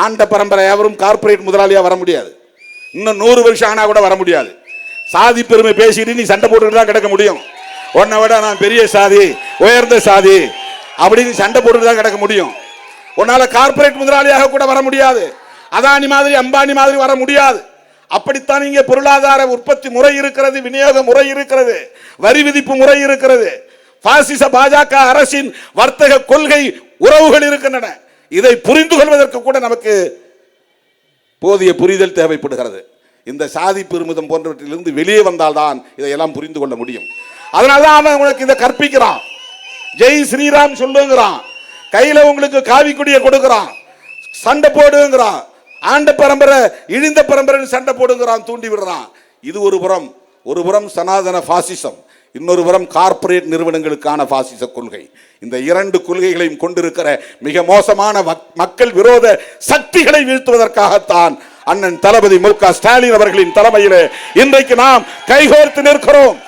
ஆண்ட பரம்பரை எவரும் கார்பரேட் முதலாளியா வர முடியாது. இன்னும் 100 வருஷம் ஆனா கூட வர முடியாது. சாதி பெருமை பேசிட்டு நீ சண்டை போட்டுக்கிட்டு தான் கிடக்க முடியும். உன்னை விட நான் பெரிய சாதி, உயர்ந்த சாதி அப்படின்னு சண்டை போட்டுக்கிட்டு தான் கிடக்க முடியும். உன்னால கார்பரேட் முதலாளியாக கூட வர முடியாது. அதானி மாதிரி அம்பானி மாதிரி வர முடியாது. அப்படித்தான் இங்கே பொருளாதார உற்பத்தி முறை இருக்கிறது, விநியோக முறை இருக்கிறது, வரி விதிப்பு முறை இருக்கிறது, பாசிச பாஜக அரசின் வர்த்தக கொள்கை உறவுகள் இருக்கின்றன. இதை புரிந்து கொள்வதற்கு கூட நமக்கு போதிய புரிதல் தேவைப்படுகிறது. இந்த சாதி பெருமிதம் போன்றவற்றிலிருந்து வெளியே வந்தால்தான் இதையெல்லாம் புரிந்து கொள்ள முடியும். அதனால்தான் அவன் உங்களுக்கு இதை கற்பிக்கிறான். ஜெய் ஸ்ரீராம் சொல்லுங்கிறான், கையில உங்களுக்கு காவி கொடியை கொடுக்கிறான், சண்டை போடுங்கிறான், ஆண்ட பரம்பரை இழிந்த பரம்பரை சண்டை போடுங்கிறான், தூண்டி விடுறான். இது ஒரு புறம் சனாதன பாசிசம், இன்னொரு புறம் கார்ப்பரேட் நிறுவனங்களுக்கான பாசிச கொள்கை. இந்த 2 கொள்கைகளையும் கொண்டிருக்கிற மிக மோசமான மக்கள் விரோத சக்திகளை வீழ்த்துவதற்காகத்தான் அண்ணன் தளபதி மு.க. ஸ்டாலின் அவர்களின் தலைமையிலே இன்றைக்கு நாம் கைகோர்த்து நிற்கிறோம்.